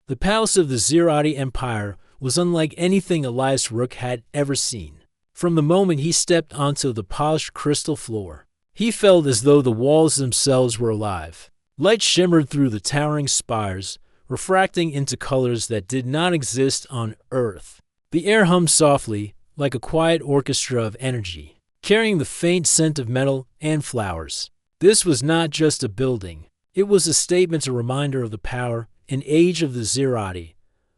The palace of the Zerati Empire was unlike anything Elias Rook had ever seen. From the moment he stepped onto the polished crystal floor, he felt as though the walls themselves were alive. Light shimmered through the towering spires, refracting into colors that did not exist on Earth. The air hummed softly, like a quiet orchestra of energy, carrying the faint scent of metal and flowers. This was not just a building. It was a statement, a reminder of the power and age of the Zerati.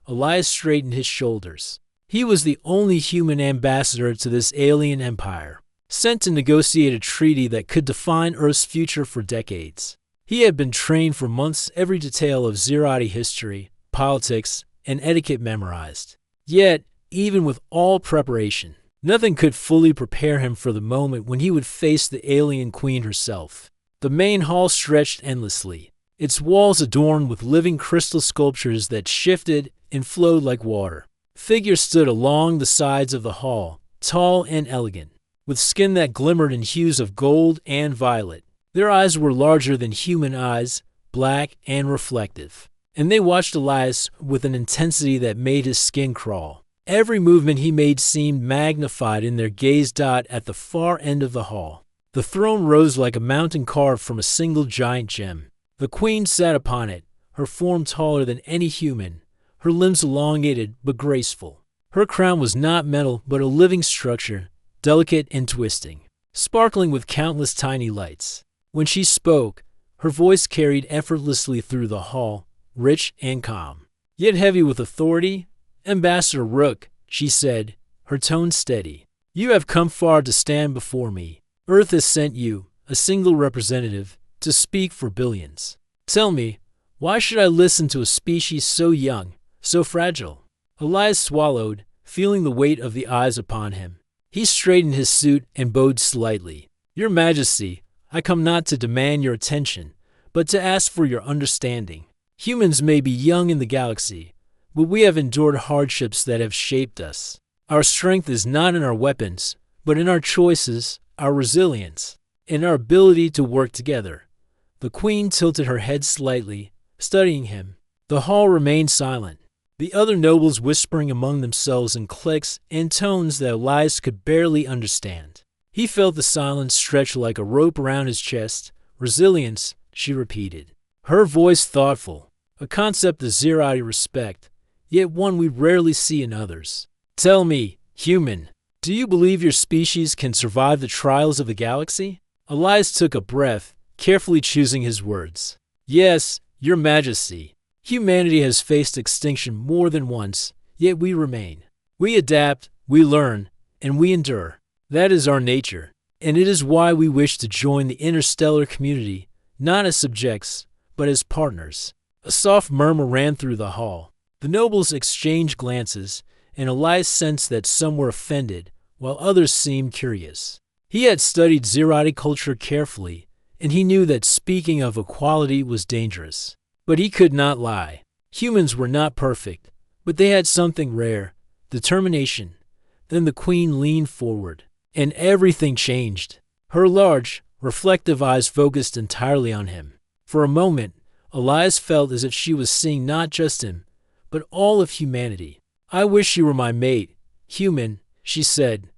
Elias straightened his shoulders. He was the only human ambassador to this alien empire, sent to negotiate a treaty that could define Earth's future for decades. He had been trained for months, every detail of Zerati history, politics, and etiquette memorized. Yet, even with all preparation, nothing could fully prepare him for the moment when he would face the alien queen herself. The main hall stretched endlessly, its walls adorned with living crystal sculptures that shifted and flowed like water. Figures stood along the sides of the hall, tall and elegant, with skin that glimmered in hues of gold and violet. Their eyes were larger than human eyes, black and reflective, and they watched Elias with an intensity that made his skin crawl. Every movement he made seemed magnified in their gaze. At the far end of the hall, the throne rose like a mountain carved from a single giant gem. The queen sat upon it, her form taller than any human, her limbs elongated but graceful. Her crown was not metal but a living structure, delicate and twisting, sparkling with countless tiny lights. When she spoke, her voice carried effortlessly through the hall, rich and calm, yet heavy with authority. "Ambassador Rook," she said, her tone steady, "you have come far to stand before me. Earth has sent you, a single representative, to speak for billions. Tell me, why should I listen to a species so young, so fragile?" Elias swallowed, feeling the weight of the eyes upon him. He straightened his suit and bowed slightly. "Your Majesty, I come not to demand your attention, but to ask for your understanding. Humans may be young in the galaxy, but we have endured hardships that have shaped us. Our strength is not in our weapons, but in our choices, our resilience, and our ability to work together." The queen tilted her head slightly, studying him. The hall remained silent, the other nobles whispering among themselves in clicks and tones that Elias could barely understand. He felt the silence stretch like a rope around his chest. "Resilience," she repeated, her voice thoughtful, a concept the Zerati respect, yet one we rarely see in others. "Tell me, human, do you believe your species can survive the trials of the galaxy?" Elias took a breath, carefully choosing his words. "Yes, Your Majesty. Humanity has faced extinction more than once, yet we remain. We adapt, we learn, and we endure. That is our nature, and it is why we wish to join the interstellar community, not as subjects, but as partners." A soft murmur ran through the hall. The nobles exchanged glances, and Elias sensed that some were offended, while others seemed curious. He had studied Zerati culture carefully, and he knew that speaking of equality was dangerous. But he could not lie. Humans were not perfect, but they had something rare: determination. Then the queen leaned forward, and everything changed. Her large, reflective eyes focused entirely on him. For a moment, Elias felt as if she was seeing not just him, but all of humanity. "I wish you were my mate, human," she said.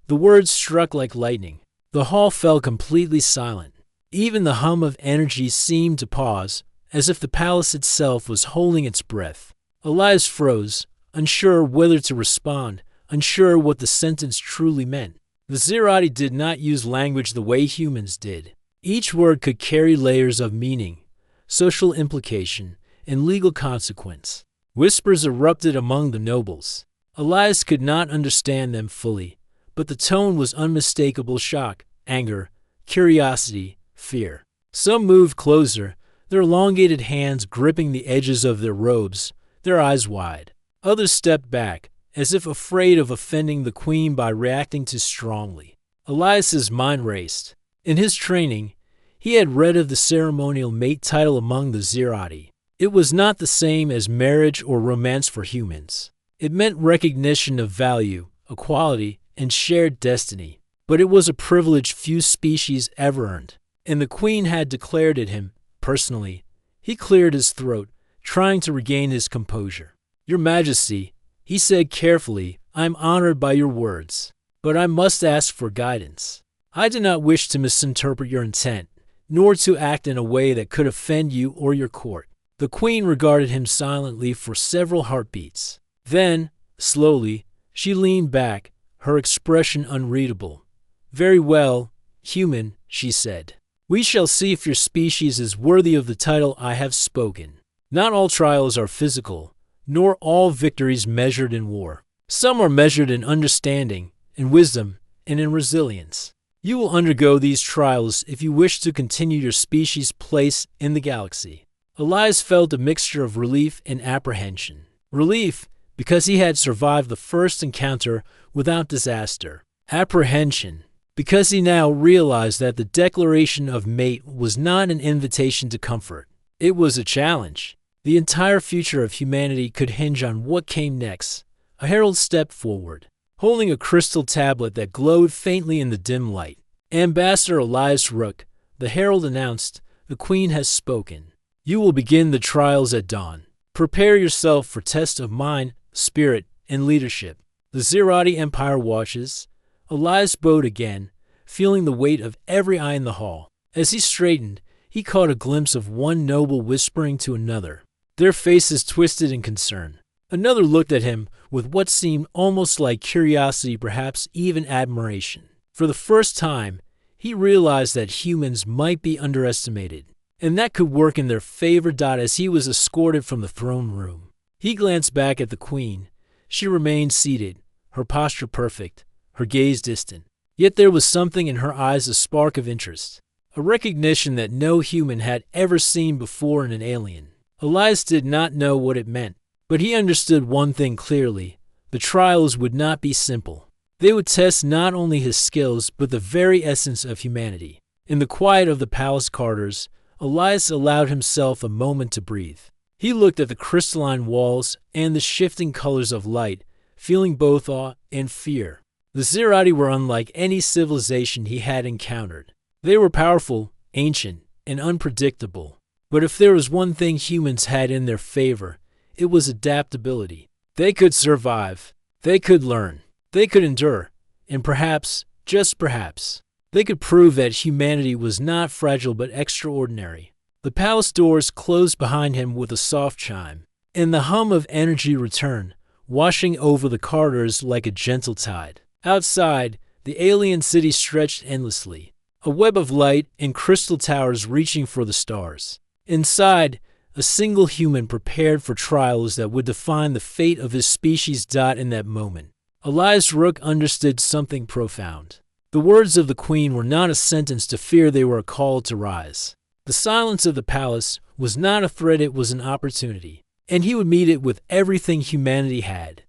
The words struck like lightning. The hall fell completely silent. Even the hum of energy seemed to pause, as if the palace itself was holding its breath. Elias froze, unsure whether to respond, unsure what the sentence truly meant. The Zerati did not use language the way humans did. Each word could carry layers of meaning, social implication, and legal consequence. Whispers erupted among the nobles. Elias could not understand them fully, but the tone was unmistakable: shock, anger, curiosity, fear. Some moved closer, their elongated hands gripping the edges of their robes, their eyes wide. Others stepped back, as if afraid of offending the queen by reacting too strongly. Elias's mind raced. In his training, he had read of the ceremonial mate title among the Zerati. It was not the same as marriage or romance for humans. It meant recognition of value, equality, and shared destiny. But it was a privilege few species ever earned, and the queen had declared it him, personally. He cleared his throat, trying to regain his composure. "Your Majesty," he said carefully, "I am honored by your words, but I must ask for guidance. I do not wish to misinterpret your intent, nor to act in a way that could offend you or your court." The queen regarded him silently for several heartbeats. Then, slowly, she leaned back, her expression unreadable. "Very well, human," she said. "We shall see if your species is worthy of the title I have spoken. Not all trials are physical, nor all victories measured in war. Some are measured in understanding, in wisdom, and in resilience. You will undergo these trials if you wish to continue your species' place in the galaxy." Elias felt a mixture of relief and apprehension. Relief, because he had survived the first encounter without disaster. Apprehension, because he now realized that the declaration of mate was not an invitation to comfort. It was a challenge. The entire future of humanity could hinge on what came next. A herald stepped forward, holding a crystal tablet that glowed faintly in the dim light. "Ambassador Elias Rook," the herald announced, "the Queen has spoken. You will begin the trials at dawn. Prepare yourself for test of mind, spirit, and leadership. The Zerati Empire watches." Elias bowed again, feeling the weight of every eye in the hall. As he straightened, he caught a glimpse of one noble whispering to another, their faces twisted in concern. Another looked at him with what seemed almost like curiosity, perhaps even admiration. For the first time, he realized that humans might be underestimated, and that could work in their favor. As he was escorted from the throne room, he glanced back at the queen. She remained seated, her posture perfect, her gaze distant. Yet there was something in her eyes, a spark of interest, a recognition that no human had ever seen before in an alien. Elias did not know what it meant, but he understood one thing clearly: the trials would not be simple. They would test not only his skills, but the very essence of humanity. In the quiet of the palace corridors, Elias allowed himself a moment to breathe. He looked at the crystalline walls and the shifting colors of light, feeling both awe and fear. The Zerati were unlike any civilization he had encountered. They were powerful, ancient, and unpredictable. But if there was one thing humans had in their favor, it was adaptability. They could survive. They could learn. They could endure. And perhaps, just perhaps, they could prove that humanity was not fragile but extraordinary. The palace doors closed behind him with a soft chime, and the hum of energy returned, washing over the corridors like a gentle tide. Outside, the alien city stretched endlessly, a web of light and crystal towers reaching for the stars. Inside, a single human prepared for trials that would define the fate of his species. In that moment, Elias Rook understood something profound. The words of the queen were not a sentence to fear, they were a call to rise. The silence of the palace was not a threat, it was an opportunity, and he would meet it with everything humanity had.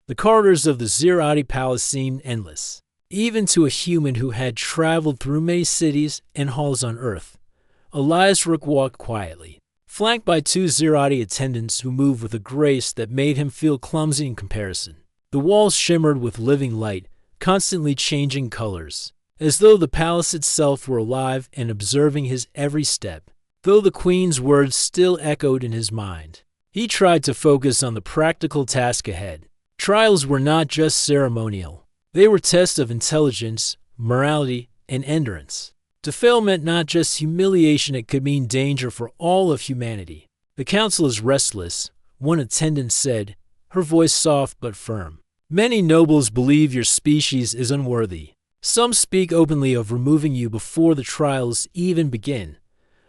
The corridors of the Zerati palace seemed endless, even to a human who had traveled through many cities and halls on Earth. Elias Rook walked quietly, flanked by two Zerati attendants who moved with a grace that made him feel clumsy in comparison. The walls shimmered with living light, constantly changing colors, as though the palace itself were alive and observing his every step. Though the queen's words still echoed in his mind, he tried to focus on the practical task ahead. Trials were not just ceremonial. They were tests of intelligence, morality, and endurance. To fail meant not just humiliation, it could mean danger for all of humanity. "The council is restless," one attendant said, her voice soft but firm. "Many nobles believe your species is unworthy. Some speak openly of removing you before the trials even begin."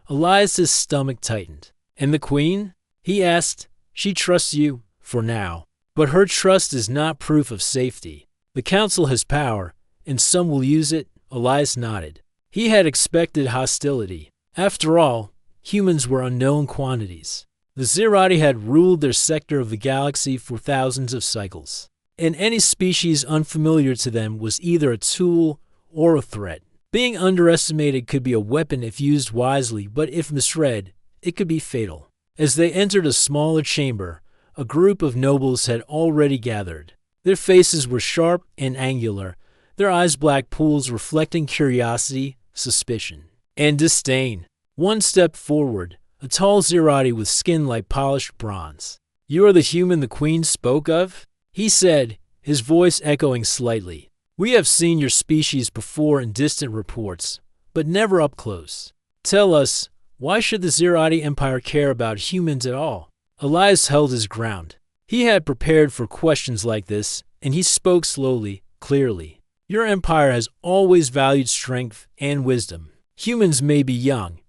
Elias's stomach tightened. "And the queen?" he asked. "She trusts you, for now. But her trust is not proof of safety. The council has power, and some will use it." Elias nodded. He had expected hostility. After all, humans were unknown quantities. The Zerati had ruled their sector of the galaxy for thousands of cycles, and any species unfamiliar to them was either a tool or a threat. Being underestimated could be a weapon if used wisely, but if misread, it could be fatal. As they entered a smaller chamber, a group of nobles had already gathered. Their faces were sharp and angular, their eyes black pools reflecting curiosity, suspicion, and disdain. One stepped forward, a a tall Zerati with skin like polished bronze. "You are the human the Queen spoke of?" he said, his voice echoing slightly. "We have seen your species before in distant reports, but never up close. Tell us, why should the Zerati Empire care about humans at all?" Elias held his ground. He had prepared for questions like this, and he spoke slowly, clearly. "Your empire has always valued strength and wisdom. Humans may be young,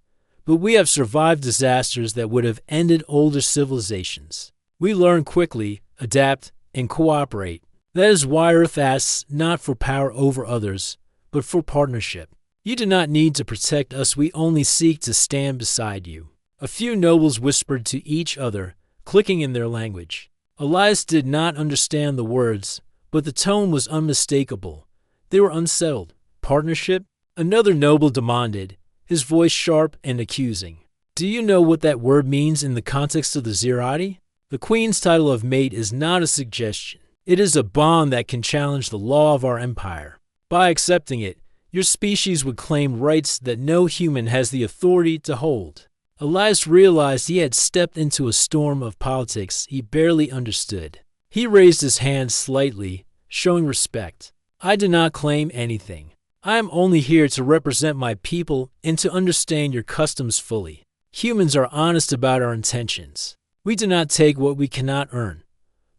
but we have survived disasters that would have ended older civilizations. We learn quickly, adapt, and cooperate. That is why Earth asks not for power over others, but for partnership. You do not need to protect us, we only seek to stand beside you." A few nobles whispered to each other, clicking in their language. Elias did not understand the words, but the tone was unmistakable. They were unsettled. "Partnership?" Another noble demanded, his voice sharp and accusing. "Do you know what that word means in the context of the Zerati? The Queen's title of mate is not a suggestion. It is a bond that can challenge the law of our empire. By accepting it, your species would claim rights that no human has the authority to hold." Elias realized he had stepped into a storm of politics he barely understood. He raised his hand slightly, showing respect. "I do not claim anything. I am only here to represent my people and to understand your customs fully. Humans are honest about our intentions. We do not take what we cannot earn."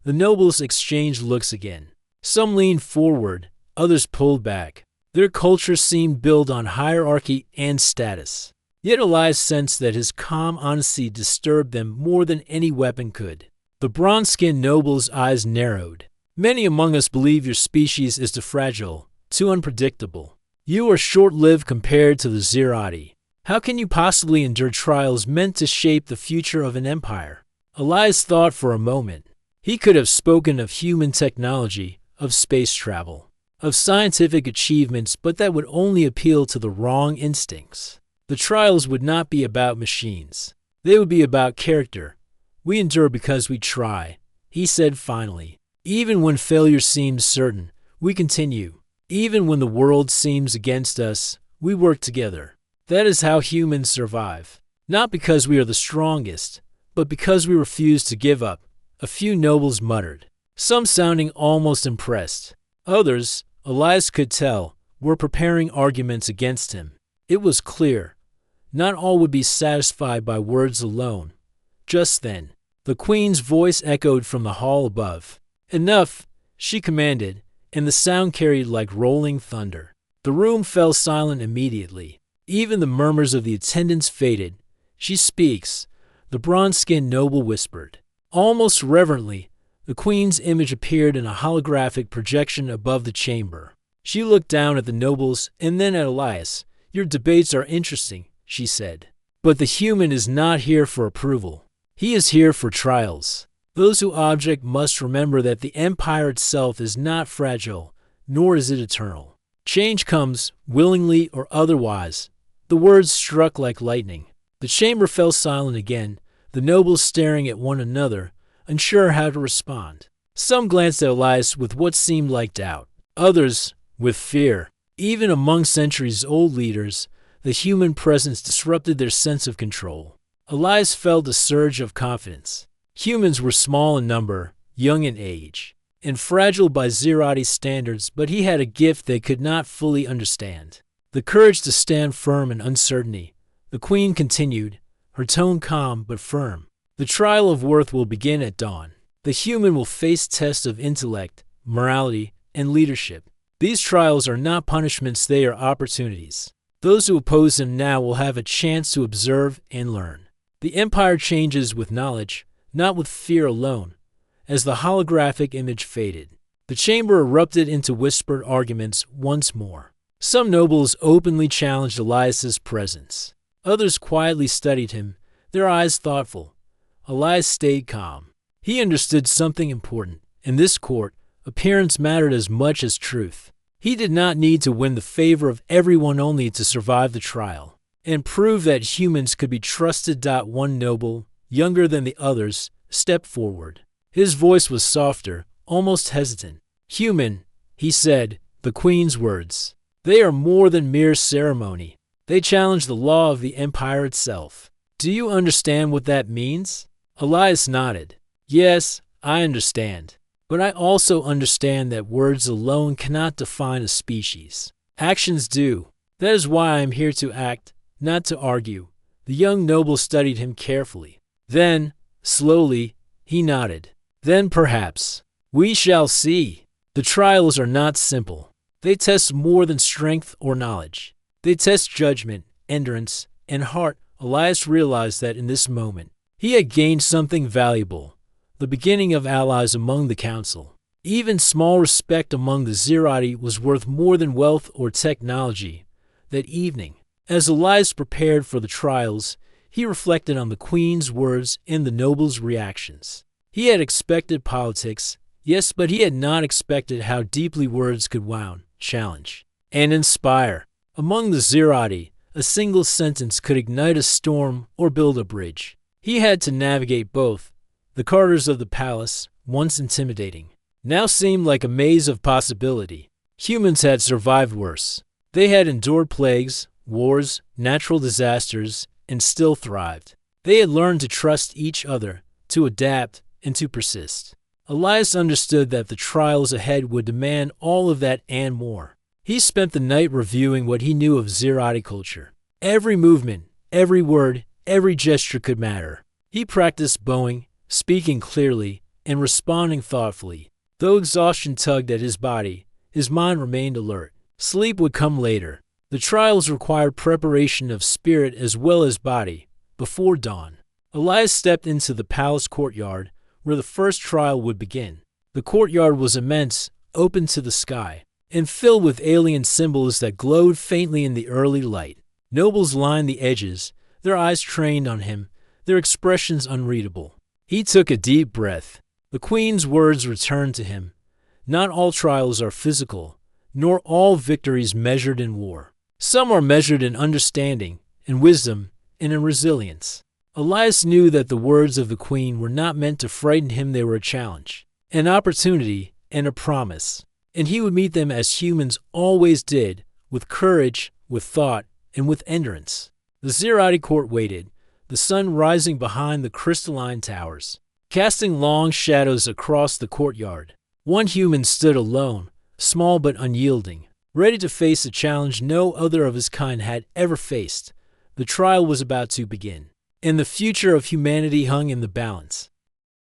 The nobles exchanged looks again. Some leaned forward, others pulled back. Their culture seemed built on hierarchy and status. Yet Elias sensed that his calm honesty disturbed them more than any weapon could. The bronze-skinned noble's eyes narrowed. "Many among us believe your species is too fragile, too unpredictable. You are short-lived compared to the Zerati. How can you possibly endure trials meant to shape the future of an empire?" Elias thought for a moment. He could have spoken of human technology, of space travel, of scientific achievements, but that would only appeal to the wrong instincts. The trials would not be about machines. They would be about character. "We endure because we try," he said finally. "Even when failure seems certain, we continue. Even when the world seems against us, we work together. That is how humans survive. Not because we are the strongest, but because we refuse to give up," a few nobles muttered, some sounding almost impressed. Others, Elias could tell, were preparing arguments against him. It was clear. Not all would be satisfied by words alone. Just then, the Queen's voice echoed from the hall above. "Enough," she commanded, and the sound carried like rolling thunder. The room fell silent immediately. Even the murmurs of the attendants faded. "She speaks," the bronze-skinned noble whispered. Almost reverently, the Queen's image appeared in a holographic projection above the chamber. She looked down at the nobles and then at Elias. "Your debates are interesting," she said. "But the human is not here for approval. He is here for trials. Those who object must remember that the empire itself is not fragile, nor is it eternal. Change comes, willingly or otherwise." The words struck like lightning. The chamber fell silent again, the nobles staring at one another, unsure how to respond. Some glanced at Elias with what seemed like doubt, others with fear. Even among centuries-old leaders, the human presence disrupted their sense of control. Elias felt a surge of confidence. Humans were small in number, young in age, and fragile by Zerati standards, but he had a gift they could not fully understand. The courage to stand firm in uncertainty. The Queen continued, her tone calm but firm. "The trial of worth will begin at dawn. The human will face tests of intellect, morality, and leadership. These trials are not punishments, they are opportunities. Those who oppose him now will have a chance to observe and learn. The empire changes with knowledge, not with fear alone." As the holographic image faded, the chamber erupted into whispered arguments once more. Some nobles openly challenged Elias's presence. Others quietly studied him, their eyes thoughtful. Elias stayed calm. He understood something important. In this court, appearance mattered as much as truth. He did not need to win the favor of everyone only to survive the trial and prove that humans could be trusted. One noble, younger than the others, stepped forward. His voice was softer, almost hesitant. "Human," he said, the Queen's words. "They are more than mere ceremony. They challenge the law of the empire itself. Do you understand what that means? Elias nodded. Yes, I understand. But I also understand that words alone cannot define a species. Actions do. That is why I am here to act, not to argue. The young noble studied him carefully. Then, slowly, he nodded. Then perhaps. We shall see. The trials are not simple. They test more than strength or knowledge. They test judgment, endurance, and heart. Elias realized that in this moment, he had gained something valuable, the beginning of allies among the council. Even small respect among the Zerati was worth more than wealth or technology. That evening, as Elias prepared for the trials, he reflected on the queen's words and the noble's reactions. He had expected politics, yes, but he had not expected how deeply words could wound, challenge, and inspire. Among the Zerati, a single sentence could ignite a storm or build a bridge. He had to navigate both. The corridors of the palace, once intimidating, now seemed like a maze of possibility. Humans had survived worse. They had endured plagues, wars, natural disasters, and still thrived. They had learned to trust each other, to adapt, and to persist. Elias understood that the trials ahead would demand all of that and more. He spent the night reviewing what he knew of Zerati culture. Every movement, every word, every gesture could matter. He practiced bowing, speaking clearly, and responding thoughtfully. Though exhaustion tugged at his body, his mind remained alert. Sleep would come later. The trials required preparation of spirit as well as body. Before dawn, Elias stepped into the palace courtyard, where the first trial would begin. The courtyard was immense, open to the sky, and filled with alien symbols that glowed faintly in the early light. Nobles lined the edges, their eyes trained on him, their expressions unreadable. He took a deep breath. The queen's words returned to him. Not all trials are physical, nor all victories measured in war. Some are measured in understanding, in wisdom, and in resilience. Elias knew that the words of the queen were not meant to frighten him. They were a challenge, an opportunity, and a promise. And he would meet them as humans always did, with courage, with thought, and with endurance. The Zerati court waited, the sun rising behind the crystalline towers, casting long shadows across the courtyard. One human stood alone, small but unyielding, ready to face a challenge no other of his kind had ever faced. The trial was about to begin, and the future of humanity hung in the balance.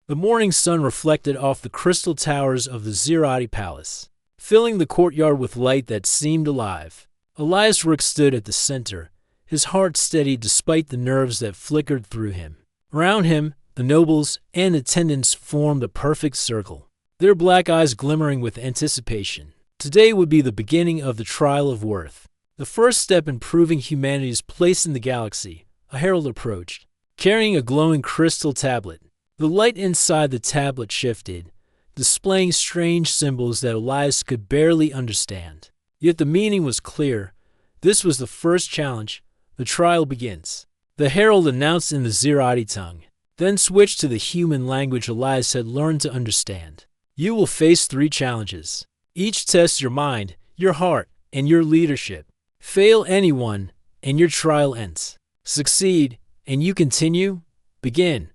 The morning sun reflected off the crystal towers of the Zerati palace, filling the courtyard with light that seemed alive. Elias Rook stood at the center, his heart steady despite the nerves that flickered through him. Around him, the nobles and attendants formed a perfect circle, their black eyes glimmering with anticipation. Today would be the beginning of the trial of worth, the first step in proving humanity's place in the galaxy. A herald approached, carrying a glowing crystal tablet. The light inside the tablet shifted, displaying strange symbols that Elias could barely understand. Yet the meaning was clear. This was the first challenge. The trial begins. The herald announced in the Zerati tongue, then switched to the human language Elias had learned to understand. You will face 3 challenges. Each tests your mind, your heart, and your leadership. Fail anyone, and your trial ends. Succeed, and you continue. Begin.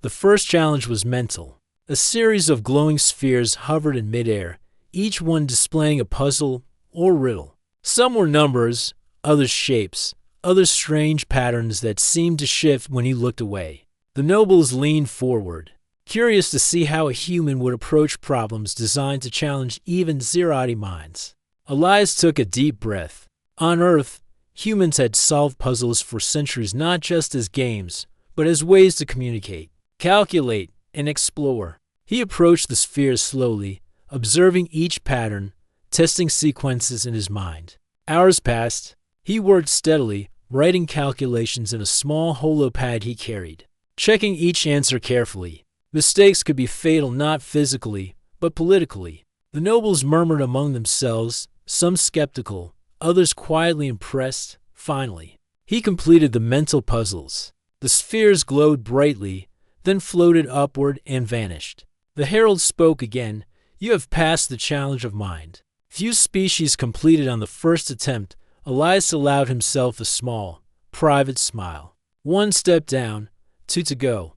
The first challenge was mental. A series of glowing spheres hovered in midair, each one displaying a puzzle or riddle. Some were numbers, others shapes, others strange patterns that seemed to shift when he looked away. The nobles leaned forward, curious to see how a human would approach problems designed to challenge even Zerati minds. Elias took a deep breath. On Earth, humans had solved puzzles for centuries not just as games, but as ways to communicate, calculate, and explore. He approached the spheres slowly, observing each pattern, testing sequences in his mind. Hours passed. He worked steadily, writing calculations in a small holopad he carried, checking each answer carefully. Mistakes could be fatal not physically, but politically. The nobles murmured among themselves, some skeptical, others quietly impressed. Finally, he completed the mental puzzles. The spheres glowed brightly, then floated upward and vanished. The herald spoke again. You have passed the challenge of mind. Few species completed on the first attempt. Elias allowed himself a small, private smile. One step down, two to go.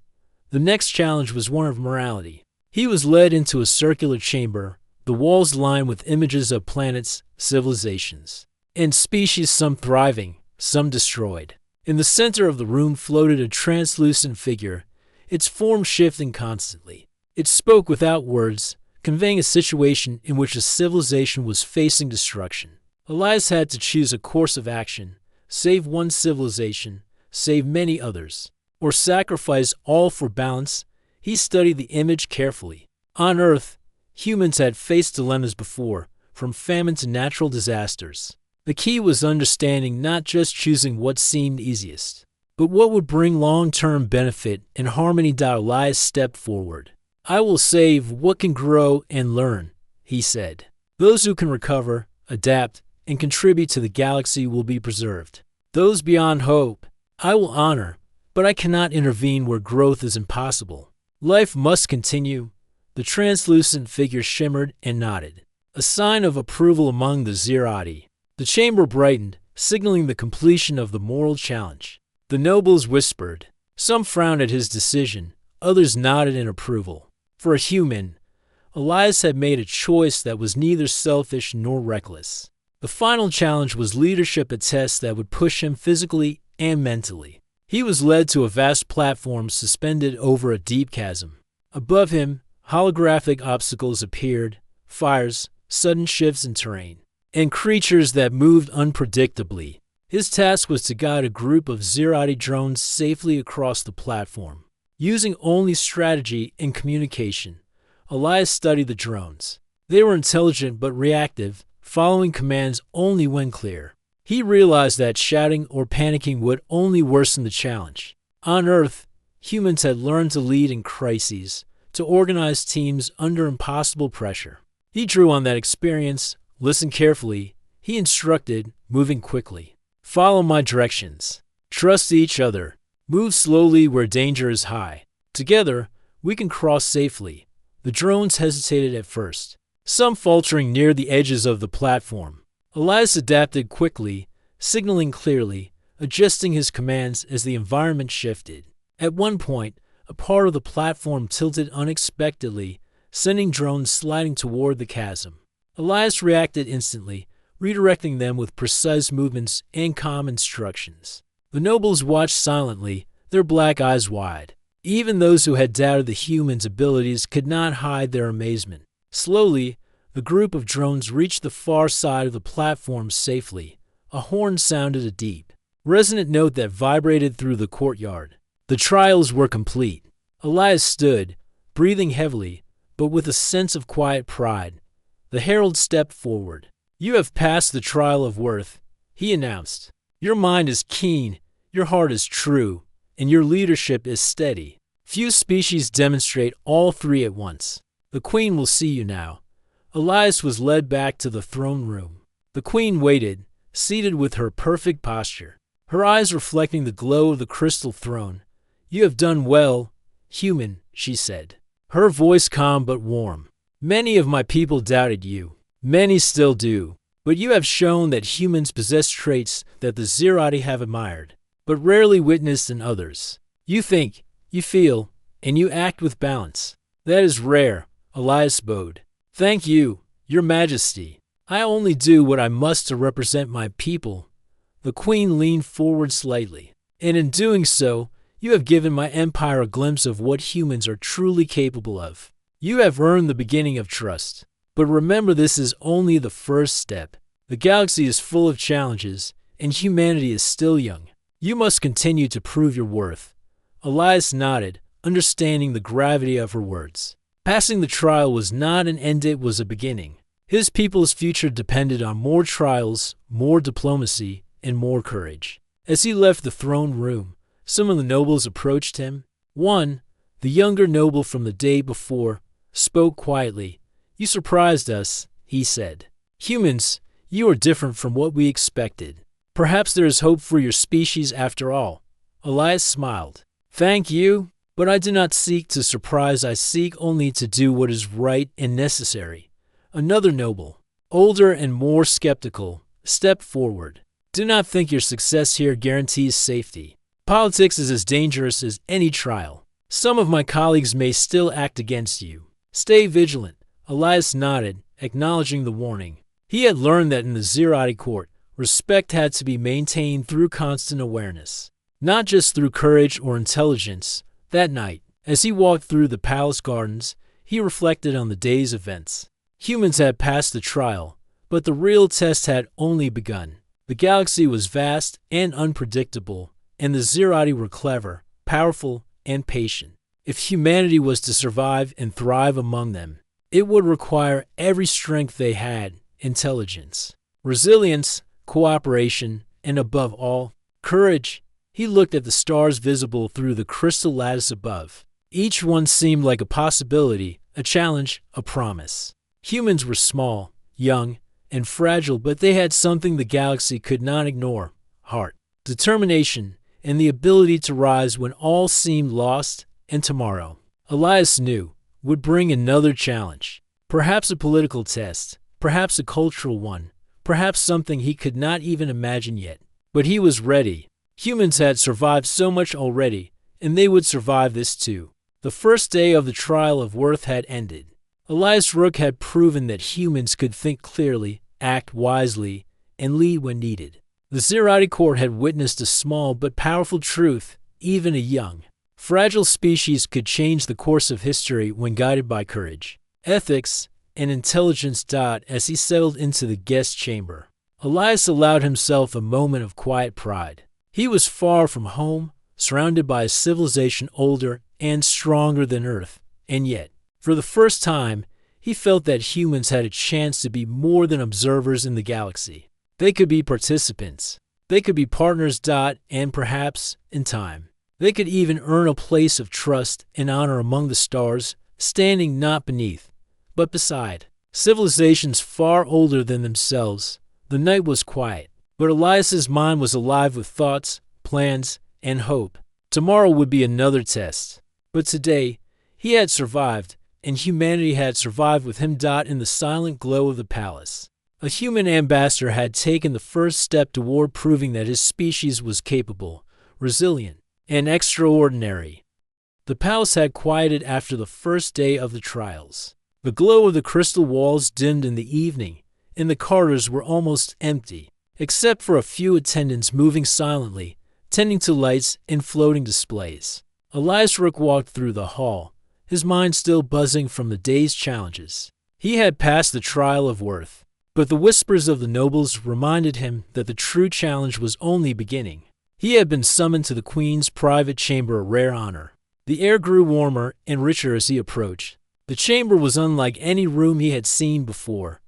The next challenge was one of morality. He was led into a circular chamber, the walls lined with images of planets, civilizations, and species, some thriving, some destroyed. In the center of the room floated a translucent figure, its form shifting constantly. It spoke without words, conveying a situation in which a civilization was facing destruction. Elias had to choose a course of action: save one civilization, save many others, or sacrifice all for balance. He studied the image carefully. On Earth, humans had faced dilemmas before, from famine to natural disasters. The key was understanding, not just choosing what seemed easiest, but what would bring long-term benefit and harmony. Elias stepped forward. "I will save what can grow and learn," he said. "Those who can recover, adapt, and contribute to the galaxy will be preserved. Those beyond hope, I will honor, but I cannot intervene where growth is impossible. Life must continue." The translucent figure shimmered and nodded, a sign of approval among the Zerati. The chamber brightened, signaling the completion of the moral challenge. The nobles whispered. Some frowned at his decision, others nodded in approval. For a human, Elias had made a choice that was neither selfish nor reckless. The final challenge was leadership, a test that would push him physically and mentally. He was led to a vast platform suspended over a deep chasm. Above him, holographic obstacles appeared, fires, sudden shifts in terrain, and creatures that moved unpredictably. His task was to guide a group of Zerati drones safely across the platform. Using only strategy and communication, Elias studied the drones. They were intelligent but reactive, following commands only when clear. He realized that shouting or panicking would only worsen the challenge. On Earth, humans had learned to lead in crises, to organize teams under impossible pressure. He drew on that experience, listened carefully. He instructed, moving quickly. "Follow my directions. Trust each other. Move slowly where danger is high. Together, we can cross safely." The drones hesitated at first, some faltering near the edges of the platform. Elias adapted quickly, signaling clearly, adjusting his commands as the environment shifted. At one point, a part of the platform tilted unexpectedly, sending drones sliding toward the chasm. Elias reacted instantly, redirecting them with precise movements and calm instructions. The nobles watched silently, their black eyes wide. Even those who had doubted the humans' abilities could not hide their amazement. Slowly, the group of drones reached the far side of the platform safely. A horn sounded, a deep, resonant note that vibrated through the courtyard. The trials were complete. Elias stood, breathing heavily, but with a sense of quiet pride. The herald stepped forward. "You have passed the trial of worth," he announced. "Your mind is keen, your heart is true, and your leadership is steady. Few species demonstrate all three at once. The Queen will see you now." Elias was led back to the throne room. The Queen waited, seated with her perfect posture, her eyes reflecting the glow of the crystal throne. "You have done well, human," she said, her voice calm but warm. "Many of my people doubted you. Many still do. But you have shown that humans possess traits that the Zerati have admired, but rarely witnessed in others. You think, you feel, and you act with balance. That is rare," Elias bowed. "Thank you, Your Majesty. I only do what I must to represent my people." The Queen leaned forward slightly. "And in doing so, you have given my empire a glimpse of what humans are truly capable of. You have earned the beginning of trust. But remember, this is only the first step. The galaxy is full of challenges, and humanity is still young. You must continue to prove your worth." Elias nodded, understanding the gravity of her words. Passing the trial was not an end, it was a beginning. His people's future depended on more trials, more diplomacy, and more courage. As he left the throne room, some of the nobles approached him. One, the younger noble from the day before, spoke quietly. "You surprised us," he said. "Humans, you are different from what we expected. Perhaps there is hope for your species after all." Elias smiled. "Thank you, but I do not seek to surprise. I seek only to do what is right and necessary." Another noble, older and more skeptical, stepped forward. "Do not think your success here guarantees safety. Politics is as dangerous as any trial. Some of my colleagues may still act against you. Stay vigilant. Elias nodded, acknowledging the warning. He had learned that in the Zerati court, respect had to be maintained through constant awareness, not just through courage or intelligence. That night, as he walked through the palace gardens, he reflected on the day's events. Humans had passed the trial, but the real test had only begun. The galaxy was vast and unpredictable, and the Zerati were clever, powerful, and patient. If humanity was to survive and thrive among them, it would require every strength they had: intelligence, resilience, cooperation, and above all, courage. He looked at the stars visible through the crystal lattice above. Each one seemed like a possibility, a challenge, a promise. Humans were small, young, and fragile, but they had something the galaxy could not ignore: heart, determination, and the ability to rise when all seemed lost. And tomorrow, Elias knew, would bring another challenge. Perhaps a political test, perhaps a cultural one, perhaps something he could not even imagine yet. But he was ready. Humans had survived so much already, and they would survive this too. The first day of the trial of worth had ended. Elias Rook had proven that humans could think clearly, act wisely, and lead when needed. The Zerati court had witnessed a small but powerful truth: even a young, fragile species could change the course of history when guided by courage, ethics, and intelligence. As he settled into the guest chamber, Elias allowed himself a moment of quiet pride. He was far from home, surrounded by a civilization older and stronger than Earth, and yet, for the first time, he felt that humans had a chance to be more than observers in the galaxy. They could be participants. They could be partners. And perhaps, in time, they could even earn a place of trust and honor among the stars, standing not beneath, but beside civilizations far older than themselves. The night was quiet, but Elias's mind was alive with thoughts, plans, and hope. Tomorrow would be another test. But today, he had survived, and humanity had survived with him. In the silent glow of the palace, a human ambassador had taken the first step toward proving that his species was capable, resilient, and extraordinary. The palace had quieted after the first day of the trials. The glow of the crystal walls dimmed in the evening, and the corridors were almost empty, except for a few attendants moving silently, tending to lights and floating displays. Elias Rook walked through the hall, his mind still buzzing from the day's challenges. He had passed the trial of worth, but the whispers of the nobles reminded him that the true challenge was only beginning. He had been summoned to the Queen's private chamber, a rare honor. The air grew warmer and richer as he approached. The chamber was unlike any room he had seen before.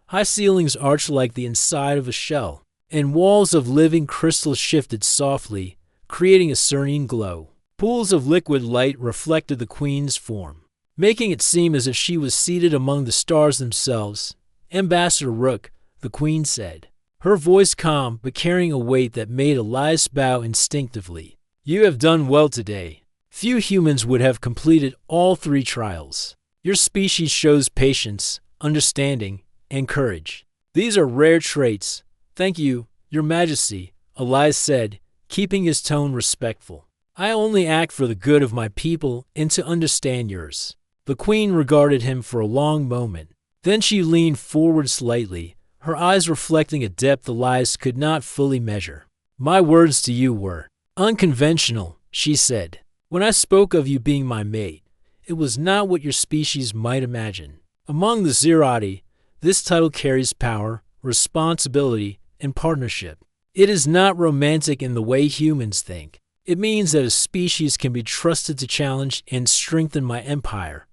High ceilings arched like the inside of a shell, and walls of living crystal shifted softly, creating a serene glow. Pools of liquid light reflected the Queen's form, making it seem as if she was seated among the stars themselves. "Ambassador Rook," the Queen said, her voice calm but carrying a weight that made Elias bow instinctively. "You have done well today. Few humans would have completed all 3 trials. Your species shows patience, understanding, and courage. These are rare traits." "Thank you, Your Majesty," Elias said, keeping his tone respectful. "I only act for the good of my people and to understand yours." The Queen regarded him for a long moment. Then she leaned forward slightly, her eyes reflecting a depth Elias could not fully measure. "My words to you were unconventional," she said. "When I spoke of you being my mate, it was not what your species might imagine. Among the Zerati, this title carries power, responsibility, and partnership. It is not romantic in the way humans think. It means that a species can be trusted to challenge and strengthen my empire."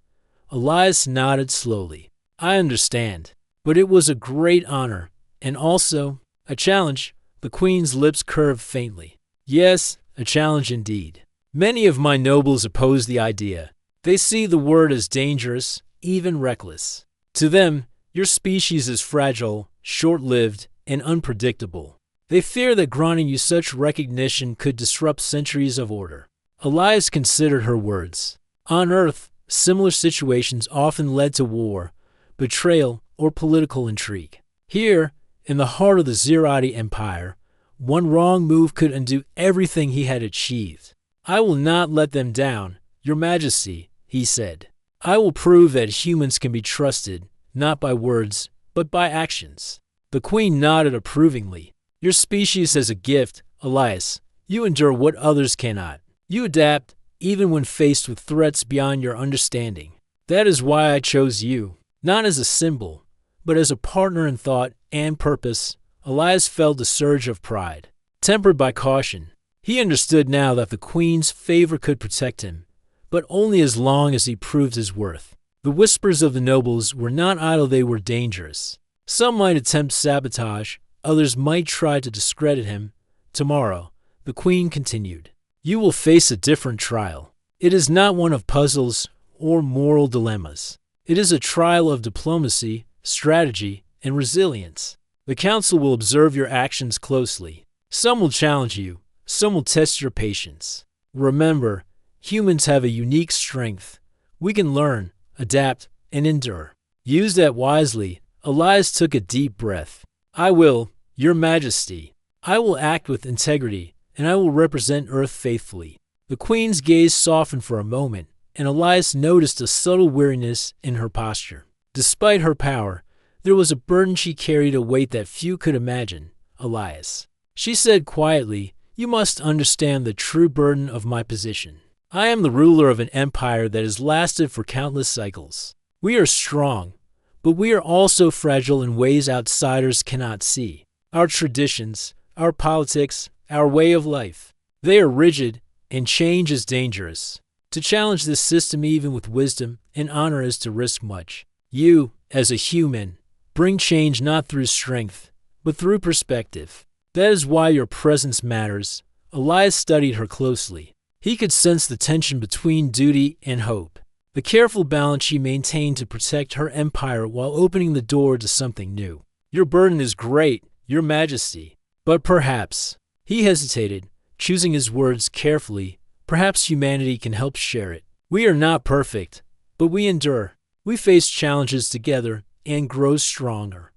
Elias nodded slowly. "I understand, but it was a great honor, and also a challenge." The Queen's lips curved faintly. "Yes, a challenge indeed. Many of my nobles oppose the idea. They see the word as dangerous, even reckless. To them, your species is fragile, short-lived, and unpredictable. They fear that granting you such recognition could disrupt centuries of order." Elias considered her words. On Earth, similar situations often led to war, betrayal, or political intrigue. Here, in the heart of the Zerati Empire, one wrong move could undo everything he had achieved. "I will not let them down, Your Majesty," he said. "I will prove that humans can be trusted, not by words, but by actions." The queen nodded approvingly. "Your species has a gift, Elias. You endure what others cannot. You adapt, even when faced with threats beyond your understanding. That is why I chose you, not as a symbol, but as a partner in thought and purpose." Elias felt a surge of pride, tempered by caution. He understood now that the queen's favor could protect him, but only as long as he proved his worth. The whispers of the nobles were not idle, they were dangerous. Some might attempt sabotage, others might try to discredit him. "Tomorrow," the queen continued, "you will face a different trial. It is not one of puzzles or moral dilemmas. It is a trial of diplomacy, strategy, and resilience. The council will observe your actions closely. Some will challenge you, some will test your patience. Remember, humans have a unique strength. We can learn, adapt, and endure. Use that wisely." Elias took a deep breath. "I will, Your Majesty. I will act with integrity, and I will represent Earth faithfully." The queen's gaze softened for a moment, and Elias noticed a subtle weariness in her posture. Despite her power, there was a burden she carried, a weight that few could imagine. "Elias," she said quietly, "you must understand the true burden of my position. I am the ruler of an empire that has lasted for countless cycles. We are strong, but we are also fragile in ways outsiders cannot see. Our traditions, our politics, our way of life, they are rigid, and change is dangerous. To challenge this system even with wisdom and honor is to risk much. You, as a human, bring change not through strength, but through perspective. That is why your presence matters." Elias studied her closely. He could sense the tension between duty and hope, the careful balance she maintained to protect her empire while opening the door to something new. "Your burden is great, Your Majesty, but perhaps," he hesitated, choosing his words carefully, "perhaps humanity can help share it. We are not perfect, but we endure. We face challenges together and grow stronger."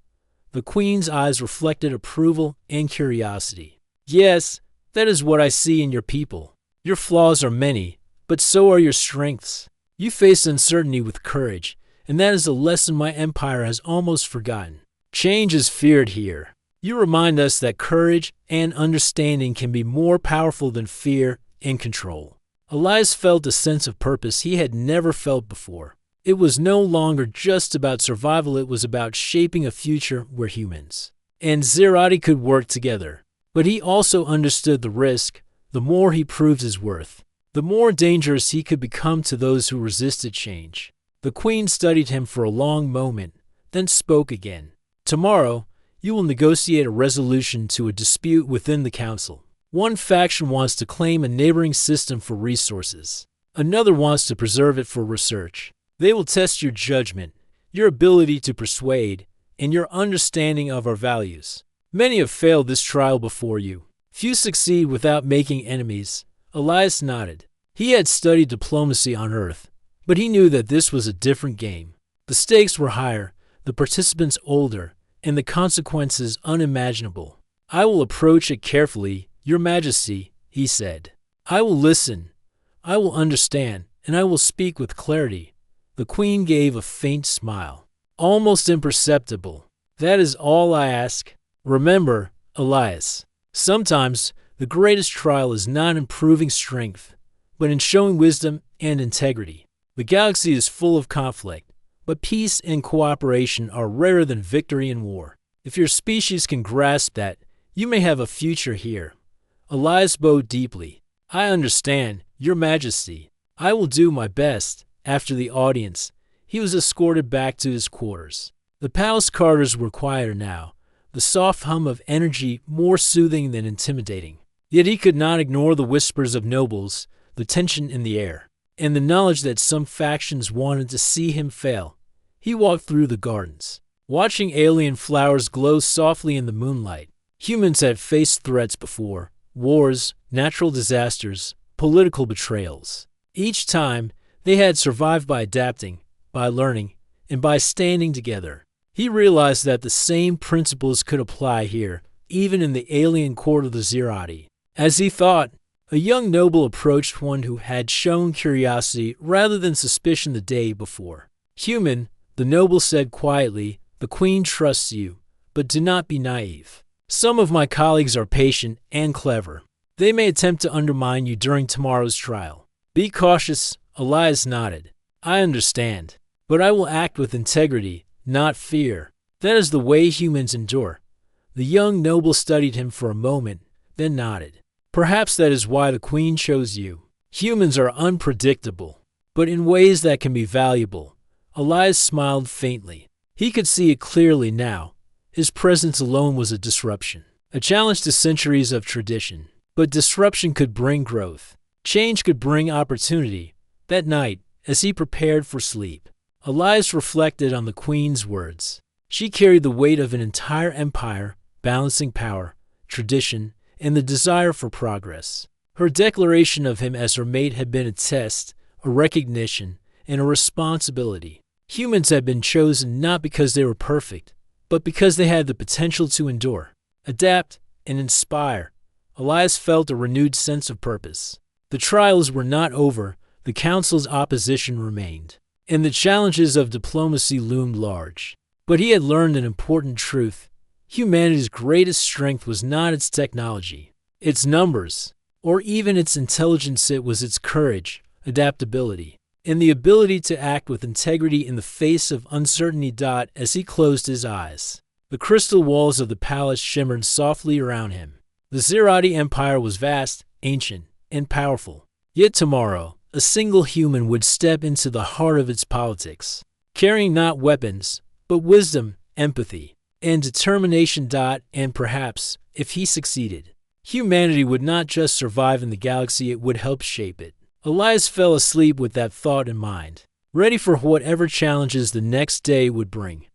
The queen's eyes reflected approval and curiosity. "Yes, that is what I see in your people. Your flaws are many, but so are your strengths. You face uncertainty with courage, and that is a lesson my empire has almost forgotten. Change is feared here. You remind us that courage and understanding can be more powerful than fear and control." Elias felt a sense of purpose he had never felt before. It was no longer just about survival, it was about shaping a future where humans and Xeradi could work together. But he also understood the risk. The more he proved his worth, the more dangerous he could become to those who resisted change. The queen studied him for a long moment, then spoke again. "Tomorrow, you will negotiate a resolution to a dispute within the council. One faction wants to claim a neighboring system for resources. Another wants to preserve it for research. They will test your judgment, your ability to persuade, and your understanding of our values. Many have failed this trial before you. Few succeed without making enemies." Elias nodded. He had studied diplomacy on Earth, but he knew that this was a different game. The stakes were higher, the participants older, and the consequences unimaginable. "I will approach it carefully, Your Majesty," he said. "I will listen, I will understand, and I will speak with clarity." The queen gave a faint smile, almost imperceptible. "That is all I ask. Remember, Elias, sometimes the greatest trial is not in proving strength, but in showing wisdom and integrity. The galaxy is full of conflict, but peace and cooperation are rarer than victory in war. If your species can grasp that, you may have a future here." Elias bowed deeply. "I understand, Your Majesty. I will do my best." After the audience, he was escorted back to his quarters. The palace corridors were quieter now, the soft hum of energy more soothing than intimidating. Yet he could not ignore the whispers of nobles, the tension in the air, and the knowledge that some factions wanted to see him fail. He walked through the gardens, watching alien flowers glow softly in the moonlight. Humans had faced threats before: wars, natural disasters, political betrayals. Each time, they had survived by adapting, by learning, and by standing together. He realized that the same principles could apply here. even in the alien court of the Zerati. As he thought, a young noble approached one who had shown curiosity rather than suspicion the day before. "Human," the noble said quietly, "the Queen trusts you, but do not be naive. Some of my colleagues are patient and clever. They may attempt to undermine you during tomorrow's trial. Be cautious." Elias nodded. "I understand, but I will act with integrity, not fear. That is the way humans endure." The young noble studied him for a moment, then nodded. "Perhaps that is why the Queen chose you. Humans are unpredictable, but in ways that can be valuable." Elias smiled faintly. He could see it clearly now. His presence alone was a disruption, a challenge to centuries of tradition. But disruption could bring growth. Change could bring opportunity. That night, as he prepared for sleep, Elias reflected on the Queen's words. She carried the weight of an entire empire, balancing power, tradition, and the desire for progress. Her declaration of him as her mate had been a test, a recognition, and a responsibility. Humans had been chosen not because they were perfect, but because they had the potential to endure, adapt, and inspire. Elias felt a renewed sense of purpose. The trials were not over, the council's opposition remained, and the challenges of diplomacy loomed large. But he had learned an important truth. Humanity's greatest strength was not its technology, its numbers, or even its intelligence. It was its courage, adaptability, and the ability to act with integrity in the face of uncertainty. As he closed his eyes, the crystal walls of the palace shimmered softly around him. The Zerati Empire was vast, ancient, and powerful. Yet tomorrow, a single human would step into the heart of its politics, carrying not weapons, but wisdom, empathy, and determination. And perhaps, if he succeeded, humanity would not just survive in the galaxy, it would help shape it. Elias fell asleep with that thought in mind, ready for whatever challenges the next day would bring.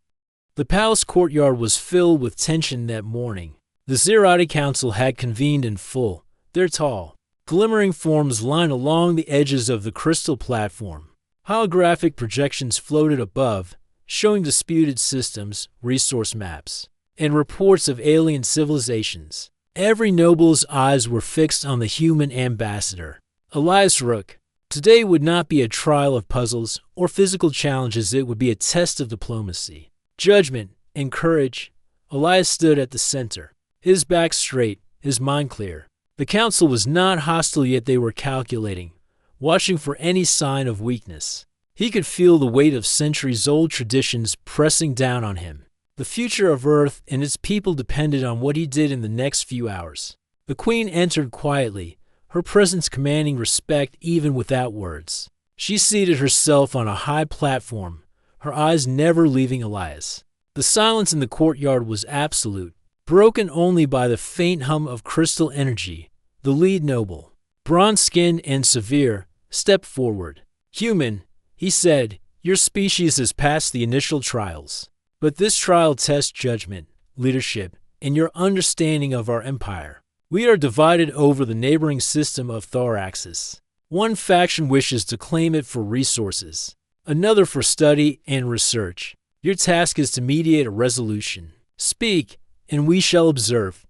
The palace courtyard was filled with tension that morning. The Zerati Council had convened in full, their tall, glimmering forms lined along the edges of the crystal platform. Holographic projections floated above, showing disputed systems, resource maps, and reports of alien civilizations. Every noble's eyes were fixed on the human ambassador, Elias Rook. Today would not be a trial of puzzles or physical challenges, it would be a test of diplomacy, judgment, and courage. Elias stood at the center, his back straight, his mind clear. The council was not hostile, yet they were calculating, watching for any sign of weakness. He could feel the weight of centuries-old traditions pressing down on him. The future of Earth and its people depended on what he did in the next few hours. The Queen entered quietly, her presence commanding respect even without words. She seated herself on a high platform, her eyes never leaving Elias. The silence in the courtyard was absolute, broken only by the faint hum of crystal energy. The lead noble, bronze-skinned and severe, stepped forward. "Human," he said, "your species has passed the initial trials. But this trial tests judgment, leadership, and your understanding of our empire. We are divided over the neighboring system of Thoraxis. One faction wishes to claim it for resources, another for study and research. Your task is to mediate a resolution. Speak, and we shall observe."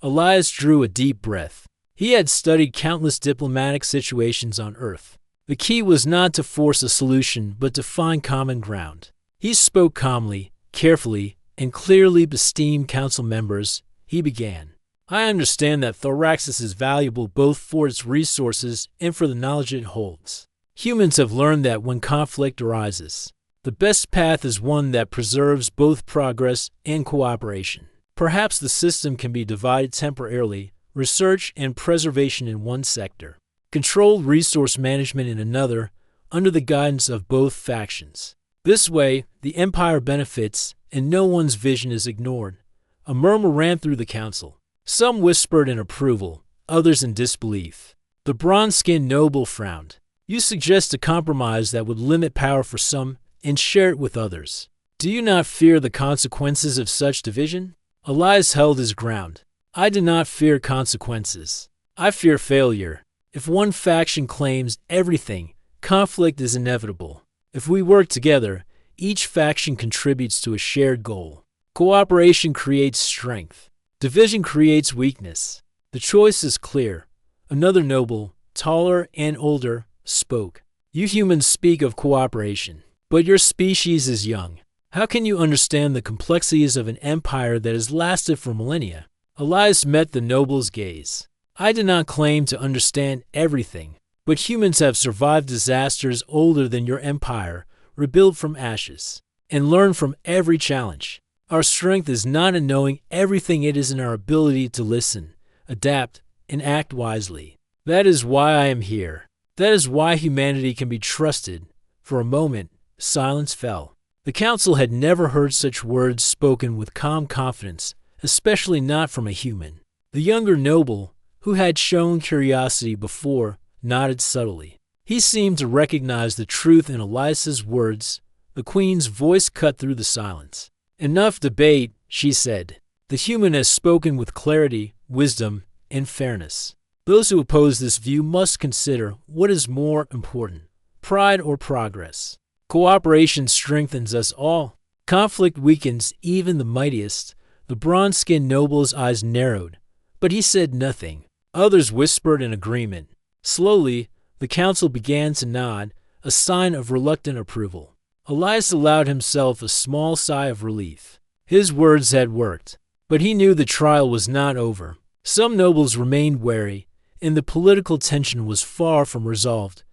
Elias drew a deep breath. He had studied countless diplomatic situations on Earth. The key was not to force a solution, but to find common ground. He spoke calmly, carefully, and clearly. "Esteemed council members," he began, "I understand that Thoraxis is valuable both for its resources and for the knowledge it holds. Humans have learned that when conflict arises, the best path is one that preserves both progress and cooperation. Perhaps the system can be divided temporarily, research and preservation in one sector, controlled resource management in another, under the guidance of both factions. This way, the empire benefits, and no one's vision is ignored." A murmur ran through the council. Some whispered in approval, others in disbelief. The bronze-skinned noble frowned. "You suggest a compromise that would limit power for some and share it with others. Do you not fear the consequences of such division?" Elias held his ground. "I do not fear consequences. I fear failure. If one faction claims everything, conflict is inevitable. If we work together, each faction contributes to a shared goal. Cooperation creates strength." Division creates weakness. The choice is clear. Another noble, taller and older, spoke. You humans speak of cooperation, but your species is young. How can you understand the complexities of an empire that has lasted for millennia? Elias met the noble's gaze. I do not claim to understand everything, but humans have survived disasters older than your empire, rebuilt from ashes, and learned from every challenge. Our strength is not in knowing everything, it is in our ability to listen, adapt, and act wisely. That is why I am here. That is why humanity can be trusted. For a moment, silence fell. The council had never heard such words spoken with calm confidence, especially not from a human. The younger noble, who had shown curiosity before, nodded subtly. He seemed to recognize the truth in Elias's words. The queen's voice cut through the silence. Enough debate, she said. The human has spoken with clarity, wisdom, and fairness. Those who oppose this view must consider what is more important, pride or progress. Cooperation strengthens us all. Conflict weakens even the mightiest. The bronze-skinned noble's eyes narrowed, but he said nothing. Others whispered in agreement. Slowly, the council began to nod, a sign of reluctant approval. Elias allowed himself a small sigh of relief. His words had worked, but he knew the trial was not over. Some nobles remained wary, and the political tension was far from resolved.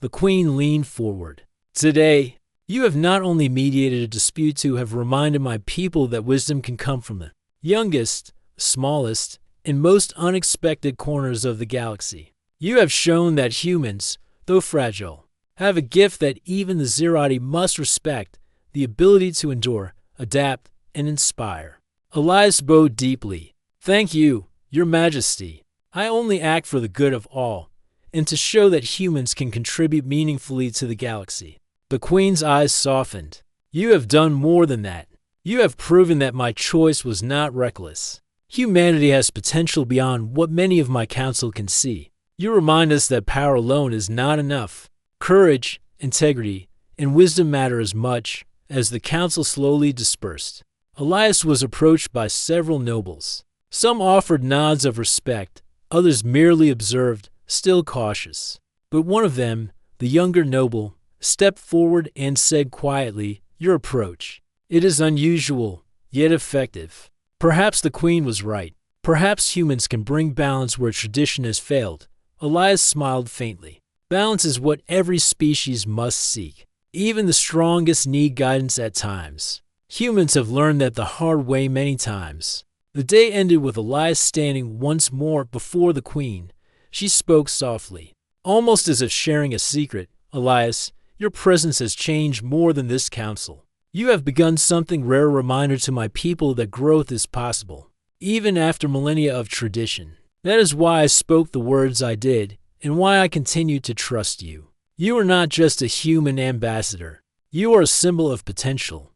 The queen leaned forward. Today, you have not only mediated a dispute to have reminded my people that wisdom can come from the youngest, smallest, and most unexpected corners of the galaxy. You have shown that humans, though fragile, have a gift that even the Zerati must respect, the ability to endure, adapt, and inspire. Elias bowed deeply. Thank you, Your Majesty. I only act for the good of all, and to show that humans can contribute meaningfully to the galaxy. The queen's eyes softened. You have done more than that. You have proven that my choice was not reckless. Humanity has potential beyond what many of my council can see. You remind us that power alone is not enough. Courage, integrity, and wisdom matter as much. As the council slowly dispersed, Elias was approached by several nobles. Some offered nods of respect, others merely observed, still cautious. But one of them, the younger noble, stepped forward and said quietly, Your approach. It is unusual, yet effective. Perhaps the queen was right. Perhaps humans can bring balance where tradition has failed. Elias smiled faintly. Balance is what every species must seek. Even the strongest need guidance at times. Humans have learned that the hard way many times. The day ended with Elias standing once more before the queen. She spoke softly, almost as if sharing a secret. Elias, your presence has changed more than this council. You have begun something rare, reminder to my people that growth is possible, even after millennia of tradition. That is why I spoke the words I did, and why I continue to trust you. You are not just a human ambassador. You are a symbol of potential.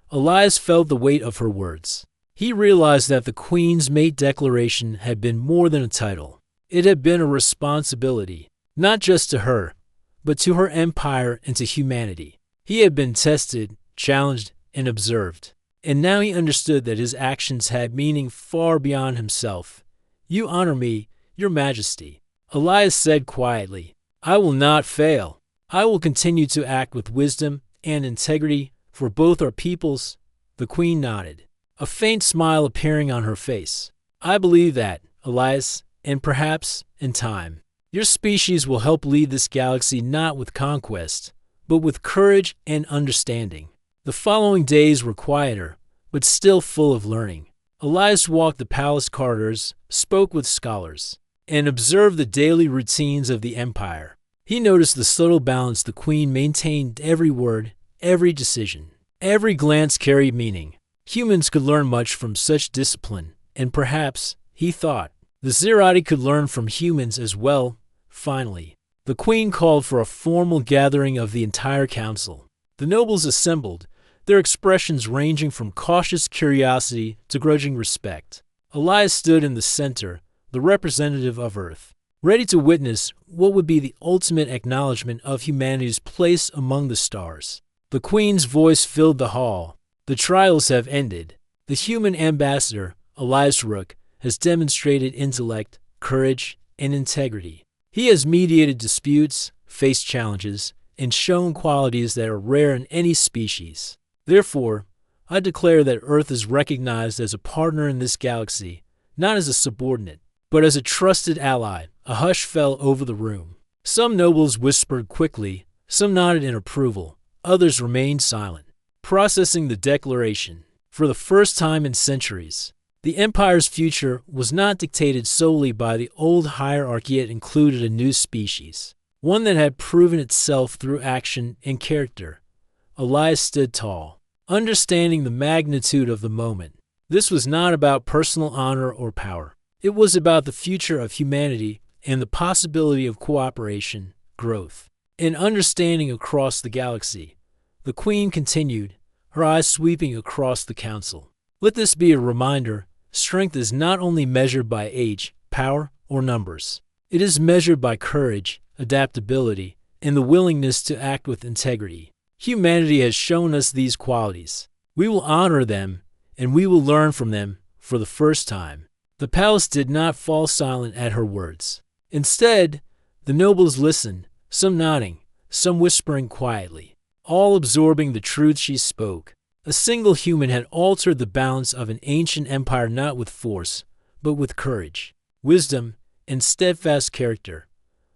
Elias felt the weight of her words. He realized that the queen's mate declaration had been more than a title. It had been a responsibility, not just to her, but to her empire and to humanity. He had been tested, challenged, and observed, and now he understood that his actions had meaning far beyond himself. You honor me, Your Majesty. Elias said quietly, I will not fail. I will continue to act with wisdom and integrity for both our peoples. The queen nodded, a faint smile appearing on her face. I believe that, Elias, and perhaps, in time, your species will help lead this galaxy not with conquest, but with courage and understanding. The following days were quieter, but still full of learning. Elias walked the palace corridors, spoke with scholars, and observed the daily routines of the empire. He noticed the subtle balance the queen maintained. Every word, every decision, every glance carried meaning. Humans could learn much from such discipline, and perhaps, he thought, the Zerati could learn from humans as well. Finally, the queen called for a formal gathering of the entire council. The nobles assembled, their expressions ranging from cautious curiosity to grudging respect. Elias stood in the center, the representative of Earth, ready to witness what would be the ultimate acknowledgement of humanity's place among the stars. The queen's voice filled the hall. The trials have ended. The human ambassador, Elias Rook, has demonstrated intellect, courage, and integrity. He has mediated disputes, faced challenges, and shown qualities that are rare in any species. Therefore, I declare that Earth is recognized as a partner in this galaxy, not as a subordinate, but as a trusted ally. A hush fell over the room. Some nobles whispered quickly, some nodded in approval, others remained silent, processing the declaration. For the first time in centuries, the Empire's future was not dictated solely by the old hierarchy. It included a new species, one that had proven itself through action and character. Elias stood tall, understanding the magnitude of the moment. This was not about personal honor or power. It was about the future of humanity and the possibility of cooperation, growth, and understanding across the galaxy. The Queen continued, her eyes sweeping across the council. Let this be a reminder: strength is not only measured by age, power, or numbers. It is measured by courage, adaptability, and the willingness to act with integrity. Humanity has shown us these qualities. We will honor them, and we will learn from them for the first time. The palace did not fall silent at her words. Instead, the nobles listened, some nodding, some whispering quietly, all absorbing the truth she spoke. A single human had altered the balance of an ancient empire, not with force, but with courage, wisdom, and steadfast character.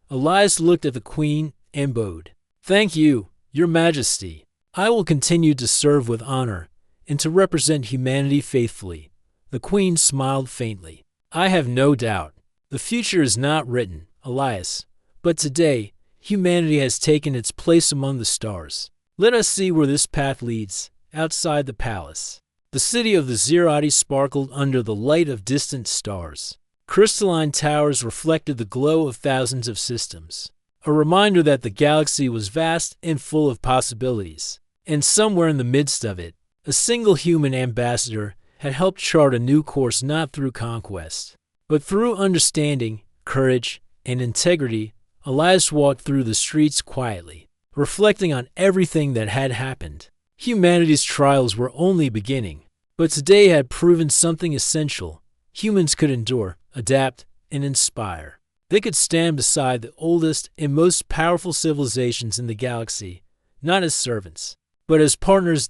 Elias looked at the Queen and bowed. "Thank you, Your Majesty. I will continue to serve with honor and to represent humanity faithfully." The Queen smiled faintly. "I have no doubt. The future is not written, Elias, but today, humanity has taken its place among the stars. Let us see where this path leads." Outside the palace, the city of the Xerati sparkled under the light of distant stars. Crystalline towers reflected the glow of thousands of systems, a reminder that the galaxy was vast and full of possibilities. And somewhere in the midst of it, a single human ambassador had helped chart a new course, not through conquest, but through understanding, courage, and integrity. Elias walked through the streets quietly, reflecting on everything that had happened. Humanity's trials were only beginning, but today had proven something essential. Humans could endure, adapt, and inspire. They could stand beside the oldest and most powerful civilizations in the galaxy, not as servants, but as partners.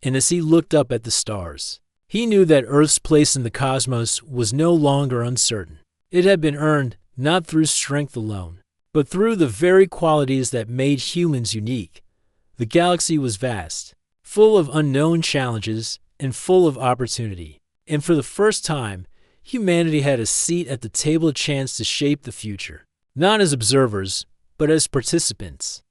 And as he looked up at the stars, he knew that Earth's place in the cosmos was no longer uncertain. It had been earned not through strength alone, but through the very qualities that made humans unique. The galaxy was vast, full of unknown challenges and full of opportunity. And for the first time, humanity had a seat at the table, a chance to shape the future, not as observers, but as participants.